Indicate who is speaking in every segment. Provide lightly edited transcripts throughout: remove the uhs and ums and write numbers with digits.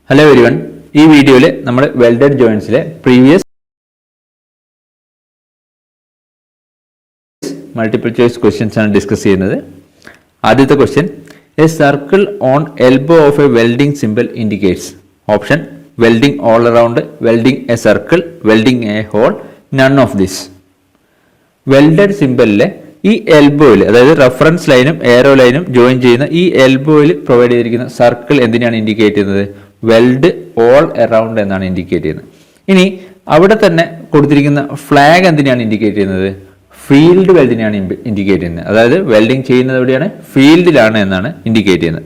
Speaker 1: Hello everyone. ഈ വീഡിയോയിൽ നമ്മൾ വെൽഡഡ് ജോയിന്റ്സിലെ പ്രീവിയസ് മൾട്ടിപ്പിൾ ചോയ്സ് ക്വസ്റ്റ്യൻസ് ആണ് ഡിസ്കസ് ചെയ്യുന്നത്. ആദ്യത്തെ question, a circle on elbow of a welding symbol indicates. Option welding all around, welding a circle, welding a hole, none of this. Welded സിംബലിലെ ഈ എൽബോയിൽ, അതായത് റെഫറൻസ് ലൈനും ഏറോ ലൈനും ജോയിൻ ചെയ്യുന്ന ഈ എൽബോയിൽ പ്രൊവൈഡ് ചെയ്തിരിക്കുന്ന സർക്കിൾ എന്തിനാണ് ഇൻഡിക്കേറ്റ് ചെയ്യുന്നത്? വെൽഡ് ഓൾ അറൗണ്ട് എന്നാണ് ഇൻഡിക്കേറ്റ് ചെയ്യുന്നത്. ഇനി അവിടെ തന്നെ കൊടുത്തിരിക്കുന്ന ഫ്ലാഗ് എന്തിനാണ് ഇൻഡിക്കേറ്റ് ചെയ്യുന്നത്? ഫീൽഡ് വെൽഡിനെയാണ് ഇൻഡിക്കേറ്റ് ചെയ്യുന്നത്. അതായത് വെൽഡിങ് ചെയ്യുന്നത് എവിടെയാണ്? ഫീൽഡിലാണ് എന്നാണ് ഇൻഡിക്കേറ്റ് ചെയ്യുന്നത്.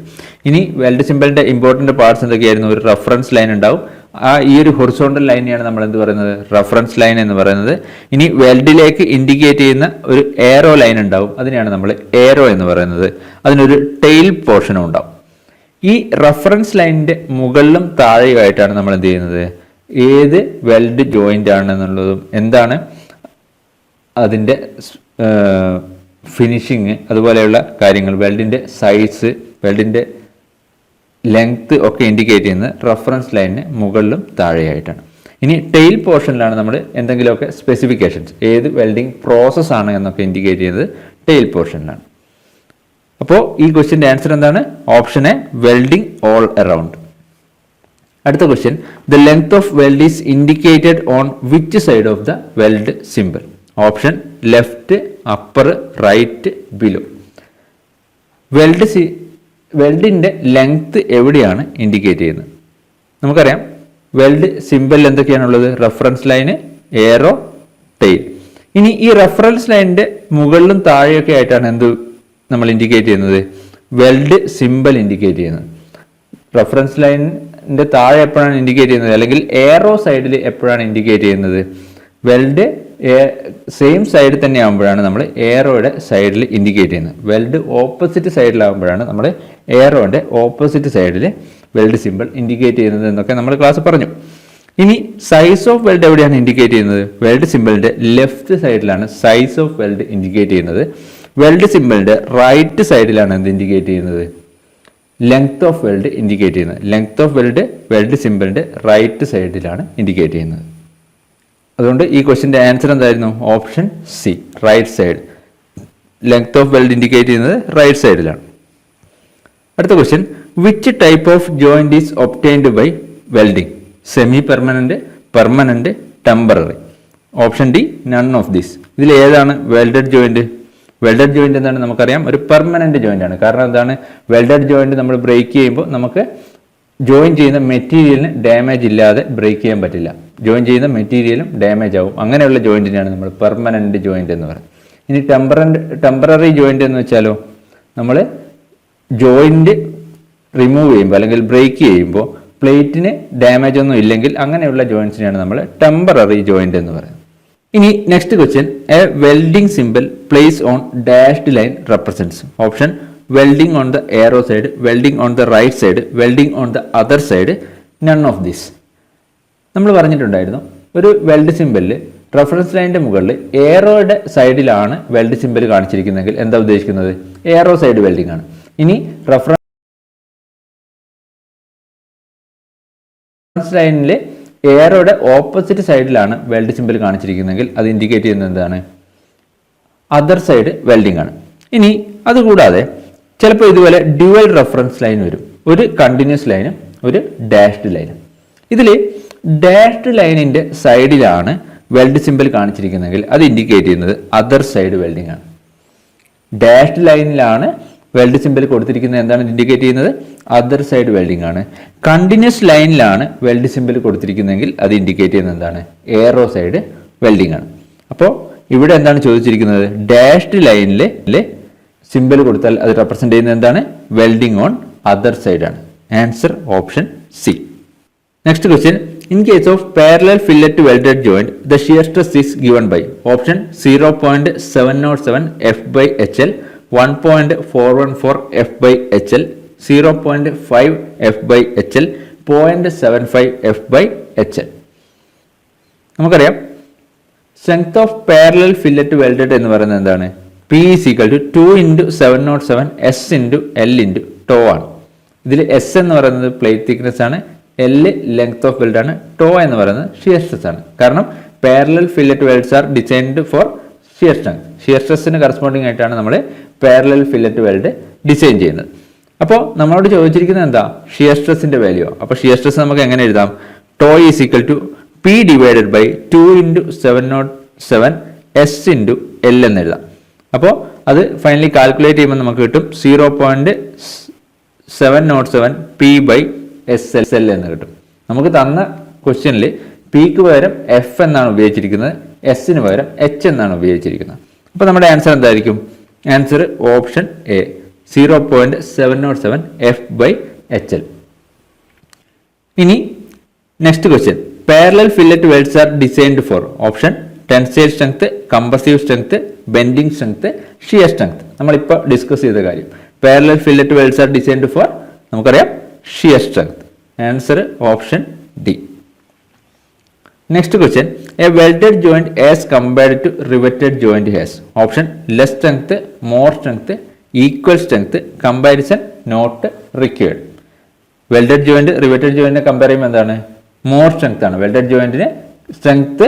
Speaker 1: ഇനി വെൽഡ് സിംബലിന്റെ ഇമ്പോർട്ടന്റ് പാർട്സ് എന്തൊക്കെയായിരുന്നു? ഒരു റെഫറൻസ് ലൈൻ ഉണ്ടാവും. ഈ ഒരു ഹൊറിസോണ്ടൽ ലൈനെയാണ് നമ്മൾ എന്ത് പറയുന്നത്? റെഫറൻസ് ലൈൻ എന്ന് പറയുന്നത്. ഇനി വെൽഡിലേക്ക് ഇൻഡിക്കേറ്റ് ചെയ്യുന്ന ഒരു ഏറോ ലൈൻ ഉണ്ടാവും, അതിനെയാണ് നമ്മൾ ഏറോ എന്ന് പറയുന്നത്. അതിനൊരു ടെയിൽ പോർഷനും ഉണ്ടാവും. ഈ റെഫറൻസ് ലൈനിന്റെ മുകളിലും താഴെയുമായിട്ടാണ് നമ്മൾ എന്ത് ചെയ്യുന്നത്? ഏത് വെൽഡ് ജോയിന്റ് ആണെന്നുള്ളതും എന്താണ് അതിൻ്റെ ഫിനിഷിങ്, അതുപോലെയുള്ള കാര്യങ്ങൾ, വെൽഡിന്റെ സൈസ്, വെൽഡിന്റെ ലെങ്ത് ഒക്കെ ഇൻഡിക്കേറ്റ് ചെയ്യുന്നത് റെഫറൻസ് ലൈനിന് മുകളിലും താഴെയായിട്ടാണ്. ഇനി ടെയിൽ പോർഷനിലാണ് നമ്മൾ എന്തെങ്കിലുമൊക്കെ സ്പെസിഫിക്കേഷൻസ്, ഏത് വെൽഡിംഗ് പ്രോസസ് ആണ് എന്നൊക്കെ ഇൻഡിക്കേറ്റ് ചെയ്യുന്നത് ടെയിൽ പോർഷനിലാണ്. അപ്പോൾ ഈ ക്വസ്റ്റ്യൻ്റെ ആൻസർ എന്താണ്? Option A, welding all around. അടുത്ത question, the length of weld is indicated on which side of the weld symbol? Option left, upper, right, below. വെൽഡിന്റെ ലെങ്ത് എവിടെയാണ് ഇൻഡിക്കേറ്റ് ചെയ്യുന്നത്? നമുക്കറിയാം വെൽഡ് സിംബൽ എന്തൊക്കെയാണുള്ളത്? Reference line, arrow, tail. ഇനി ഈ reference ലൈനിന്റെ മുകളിലും താഴെയൊക്കെ ആയിട്ടാണ് എന്ത് നമ്മൾ ഇൻഡിക്കേറ്റ് ചെയ്യുന്നത്? വെൽഡ് സിംബൽ ഇൻഡിക്കേറ്റ് ചെയ്യുന്നത്. റെഫറൻസ് ലൈനിന്റെ താഴെ എപ്പോഴാണ് ഇൻഡിക്കേറ്റ് ചെയ്യുന്നത്? അല്ലെങ്കിൽ ഏറോ സൈഡിൽ എപ്പോഴാണ് ഇൻഡിക്കേറ്റ് ചെയ്യുന്നത്? വെൽഡ് സെയിം സൈഡിൽ തന്നെ ആകുമ്പോഴാണ് നമ്മൾ ഏറോയുടെ സൈഡിൽ ഇൻഡിക്കേറ്റ് ചെയ്യുന്നത്. വെൽഡ് ഓപ്പോസിറ്റ് സൈഡിലാകുമ്പോഴാണ് നമ്മൾ ഏറോയുടെ ഓപ്പോസിറ്റ് സൈഡിൽ വെൽഡ് സിംബൽ ഇൻഡിക്കേറ്റ് ചെയ്യുന്നത് എന്നൊക്കെ നമ്മൾ ക്ലാസ് പറഞ്ഞു. ഇനി സൈസ് ഓഫ് വെൽഡ് എവിടെയാണ് ഇൻഡിക്കേറ്റ് ചെയ്യുന്നത്? വെൽഡ് സിംബലിന്റെ ലെഫ്റ്റ് സൈഡിലാണ് സൈസ് ഓഫ് വെൽഡ് ഇൻഡിക്കേറ്റ് ചെയ്യുന്നത്. വെൽഡ് സിംബലിന്റെ റൈറ്റ് സൈഡിലാണ് എന്ത് ഇൻഡിക്കേറ്റ് ചെയ്യുന്നത്? ലെങ്ത് ഓഫ് വെൽഡ് ഇൻഡിക്കേറ്റ് ചെയ്യുന്നത്. ലെങ്ത് ഓഫ് വെൽഡ് സിംബലിന്റെ റൈറ്റ് സൈഡിലാണ് ഇൻഡിക്കേറ്റ് ചെയ്യുന്നത്. അതുകൊണ്ട് ഈ ക്വസ്റ്റിന്റെ ആൻസർ എന്തായിരുന്നു? Option C, right side. Length of weld indicate ചെയ്യുന്നത് റൈറ്റ് സൈഡിലാണ്. അടുത്ത question, which type of joint is obtained by welding? Semi permanent, permanent, temporary. Option D, none of this. ഇതിൽ ഏതാണ് വെൽഡഡ് ജോയിന്റ്? വെൽഡഡ് ജോയിന്റ് എന്താണ്? നമുക്കറിയാം ഒരു permanent joint ആണ്. കാരണം എന്താണ്? വെൽഡഡ് ജോയിന്റ് നമ്മൾ ബ്രേക്ക് ചെയ്യുമ്പോൾ നമുക്ക് ജോയിൻ ചെയ്യുന്ന മെറ്റീരിയലിന് ഡാമേജ് ഇല്ലാതെ ബ്രേക്ക് ചെയ്യാൻ പറ്റില്ല. ജോയിൻ ചെയ്യുന്ന മെറ്റീരിയലും ഡാമേജ് ആവും. അങ്ങനെയുള്ള ജോയിന്റിനാണ് നമ്മൾ പെർമനന്റ് ജോയിന്റ് എന്ന് പറയുന്നത്. ഇനി ടെമ്പററി ജോയിന്റ് എന്ന് വെച്ചാലോ, നമ്മൾ ജോയിന്റ് റിമൂവ് ചെയ്യുമ്പോൾ അല്ലെങ്കിൽ ബ്രേക്ക് ചെയ്യുമ്പോൾ പ്ലേറ്റിന് ഡാമേജ് ഒന്നും ഇല്ലെങ്കിൽ അങ്ങനെയുള്ള ജോയിന്റ്സിനെയാണ് നമ്മൾ ടെമ്പററി ജോയിന്റ് എന്ന് പറയുന്നത്. ഇനി next question, a welding symbol place on dashed line represents. Option welding on the arrow side, welding on the right side, welding on the other side, none of this. നമ്മൾ പറഞ്ഞിട്ടുണ്ടായിരുന്നു ഒരു weld സിംബലിൽ reference ലൈനിന്റെ മുകളിൽ ഏറോയുടെ സൈഡിലാണ് weld symbol കാണിച്ചിരിക്കുന്നതെങ്കിൽ എന്താ ഉദ്ദേശിക്കുന്നത്? ഏറോ side welding ആണ്. ഇനി റെഫറൻസ് ലൈനിൽ ഏറോയുടെ ഓപ്പോസിറ്റ് സൈഡിലാണ് വെൽഡ് സിംബൽ കാണിച്ചിരിക്കുന്നതെങ്കിൽ അത് ഇൻഡിക്കേറ്റ് ചെയ്യുന്നത് എന്താണ്? അതർ സൈഡ് വെൽഡിംഗ് ആണ്. ഇനി അതുകൂടാതെ ചിലപ്പോൾ ഇതുപോലെ ഡ്യുവൽ റെഫറൻസ് ലൈൻ വരും. ഒരു കണ്ടിന്യൂസ് ലൈനും ഒരു ഡാഷ്ഡ് ലൈനും. ഇതിൽ ഡാഷ്ഡ് ലൈനിന്റെ സൈഡിലാണ് വെൽഡ് സിംബൽ കാണിച്ചിരിക്കുന്നതെങ്കിൽ അത് ഇൻഡിക്കേറ്റ് ചെയ്യുന്നത് അതർ സൈഡ് വെൽഡിംഗ് ആണ്. ഡാഷ്ഡ് ലൈനിലാണ് വെൽഡ് സിംബൽ കൊടുത്തിരിക്കുന്നത്, എന്താണ് ഇൻഡിക്കേറ്റ് ചെയ്യുന്നത്? അതർ സൈഡ് വെൽഡിംഗ് ആണ്. കണ്ടിന്യൂസ് ലൈനിലാണ് വെൽഡ് സിംബൽ കൊടുത്തിരിക്കുന്നതെങ്കിൽ അത് ഇൻഡിക്കേറ്റ് ചെയ്യുന്നത് എന്താണ്? ഏറോ സൈഡ് വെൽഡിംഗ് ആണ്. അപ്പോൾ ഇവിടെ എന്താണ് ചോദിച്ചിരിക്കുന്നത്? ഡാഷ്ഡ് ലൈനിലെ സിംബൽ കൊടുത്താൽ അത് റെപ്രസെന്റ് ചെയ്യുന്നത് എന്താണ്? വെൽഡിംഗ് ഓൺ അതർ സൈഡ് ആണ്. Answer option C. Next question, in case of parallel fillet welded joint the shear stress is given by. Option 0.707 F/HL, 1.414 F/HL, 0.5 F/HL, 0.75 F/HL. നമുക്കറിയാം strength of parallel fillet welded എന്ന് പറയുന്നത് എന്താണ്? P is equal to 2 into 707 S into L into tau ആണ്. ഇതിൽ S എന്ന് പറയുന്നത് plate thickness ആണ്, L length of weld ആണ്, ടോ എന്ന് പറയുന്നത് ഷിയർ സ്ട്രെസ് ആണ്. കാരണം parallel fillet welds are designed for shear strength. Shear സ്ട്രെസ്സിന് കറസ്പോണ്ടിങ് ആയിട്ടാണ് നമ്മൾ പാരലൽ ഫില്ലറ്റ് വെൽഡ് ഡിസൈൻ ചെയ്യുന്നത്. അപ്പോൾ നമ്മളോട് ചോദിച്ചിരിക്കുന്നത് എന്താ? ഷിയർ സ്ട്രെസ്സിന്റെ വാല്യൂ. അപ്പോൾ ഷിയർ സ്ട്രെസ് നമുക്ക് എങ്ങനെ എഴുതാം? Tau is equal to P divided by 2 × 707 S × L എന്ന് എഴുതാം. അപ്പോൾ അത് ഫൈനലി കാൽക്കുലേറ്റ് ചെയ്യുമ്പോൾ നമുക്ക് കിട്ടും 0.707 P/SL എന്ന് കിട്ടും. നമുക്ക് തന്ന ക്വസ്റ്റ്യനിൽ പിക്ക് പകരം എഫ് എന്നാണ് ഉപയോഗിച്ചിരിക്കുന്നത്, എസിന് പകരം എച്ച് എന്നാണ് ഉപയോഗിച്ചിരിക്കുന്നത്. അപ്പോൾ നമ്മുടെ ആൻസർ എന്തായിരിക്കും? Answer option A 0.707 F/HL. ഇനി next question, parallel fillet welds are designed for option tensile strength, compressive strength, bending strength, shear strength. നമ്മളിപ്പോൾ ഡിസ്കസ് ചെയ്ത കാര്യം. Parallel fillet welds are designed for നമുക്കറിയാം shear strength. Answer option D. Next question, a welded joint as compared to riveted joint has option less strength, more strength, equal strength, comparison not required. Welded joint riveted ജോയിന്റിനെ compare ചെയ്യുമ്പോൾ എന്താണ്? More strength ആണ്. Welded ജോയിന്റിന് strength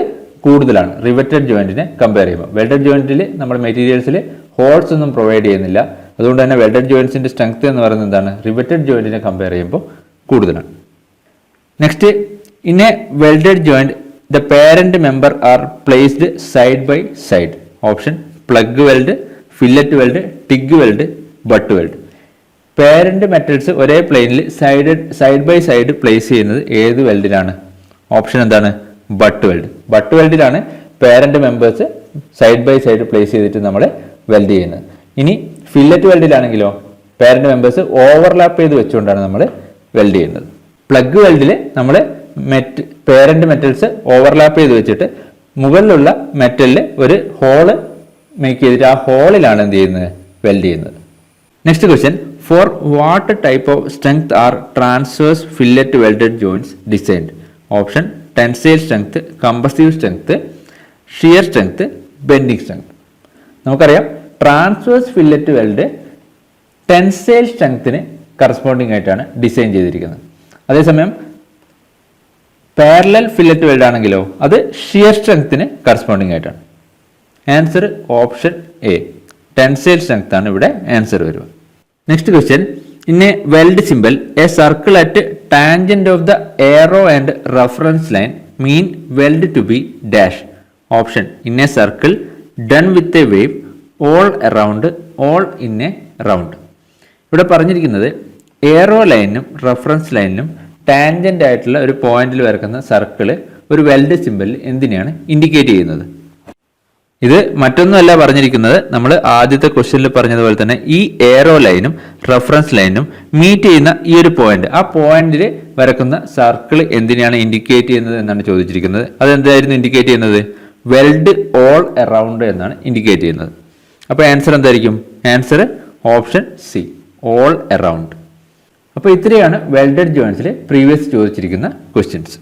Speaker 1: കൂടുതലാണ് riveted ജോയിന്റിനെ compare ചെയ്യുമ്പോൾ. Welded ജോയിന്റിൽ നമ്മുടെ മെറ്റീരിയൽസിൽ holes ഒന്നും provide ചെയ്യുന്നില്ല. അതുകൊണ്ട് തന്നെ വെൽഡഡ് ജോയിന്റ്സിന്റെ സ്ട്രെങ്ത് എന്ന് പറയുന്നത് എന്താണ്? റിവറ്റഡ് ജോയിന്റിനെ കമ്പയർ ചെയ്യുമ്പോൾ കൂടുതലാണ്. Next, in a welded joint the parent member are placed side by side option plug weld, fillet weld, TIG weld, butt weld. Parent metals ഒരേ പ്ലെയിനിൽ സൈഡ് ബൈ സൈഡ് പ്ലേസ് ചെയ്യുന്നത് ഏത് വെൽഡിലാണ്? ഓപ്ഷൻ എന്താണ്? Butt weld. ബട്ട് വെൽഡിലാണ് parent members side by side place ചെയ്തിട്ട് നമ്മൾ വെൽഡ് ചെയ്യുന്നത്. ഇനി ഫില്ലറ്റ് വെൽഡിലാണെങ്കിലോ പാരന്റ് മെമ്പേഴ്സ് ഓവർലാപ്പ് ചെയ്ത് വെച്ചുകൊണ്ടാണ് നമ്മൾ വെൽഡ് ചെയ്യുന്നത്. പ്ലഗ് വെൽഡിൽ നമ്മൾ പാരന്റ് മെറ്റൽസ് ഓവർലാപ്പ് ചെയ്ത് വെച്ചിട്ട് മുകളിലുള്ള മെറ്റലിൽ ഒരു ഹോള് മേക്ക് ചെയ്തിട്ട് ആ ഹോളിലാണ് എന്ത് ചെയ്യുന്നത്? വെൽഡ് ചെയ്യുന്നത്. Next question, for what type of strength are transverse fillet welded joints designed option tensile strength, compressive strength, shear strength, bending strength. നമുക്കറിയാം ട്രാൻസ്വേഴ്സ് ഫില്ലറ്റ് വെൽഡ് ടെൻസൈൽ സ്ട്രെങ്ത്തിന് കറസ്പോണ്ടിങ് ആയിട്ടാണ് ഡിസൈൻ ചെയ്തിരിക്കുന്നത്. അതേസമയം പാരലൽ ഫില്ലറ്റ് വെൽഡ് ആണെങ്കിലോ അത് shear സ്ട്രെങ്ത്തിന് corresponding ആയിട്ടാണ്. Answer option A tensile strength ആണ് ഇവിടെ ആൻസർ വരിക. Next question, in a weld symbol a circle at tangent of the arrow and reference line mean weld to be dash option in a circle done with a wave all around all in a round. ഇവിടെ പറഞ്ഞിരിക്കുന്നത് എറോ ലൈനും reference ലൈനിനും tangent ആയിട്ടുള്ള ഒരു പോയിന്റിൽ വരക്കുന്ന circle ഒരു weld സിമ്പലിൽ എന്തിനെയാണ് indicate ചെയ്യുന്നത്? ഇത് മറ്റൊന്നുമല്ല പറഞ്ഞിരിക്കുന്നത്, നമ്മൾ ആദ്യത്തെ ക്വസ്റ്റ്യനിൽ പറഞ്ഞതുപോലെ തന്നെ ഈ എറോ ലൈനും റഫറൻസ് ലൈനും മീറ്റ് ചെയ്യുന്ന ഈ ഒരു പോയിന്റ്, ആ പോയിന്റിൽ വരക്കുന്ന സർക്കിൾ എന്തിനാണ് ഇൻഡിക്കേറ്റ് ചെയ്യുന്നത് എന്നാണ് ചോദിച്ചിരിക്കുന്നത്. അതെന്തായിരുന്നു ഇൻഡിക്കേറ്റ് ചെയ്യുന്നത്? വെൽഡ് ഓൾ അറൗണ്ട് എന്നാണ് ഇൻഡിക്കേറ്റ് ചെയ്യുന്നത്. അപ്പോൾ ആൻസർ എന്തായിരിക്കും? Answer option C all around. അപ്പോൾ ഇത്രയാണ് വെൽഡഡ് ജോയിന്റ്സിൽ പ്രീവിയസ് ചോദിച്ചിരിക്കുന്ന ക്വസ്റ്റ്യൻസ്.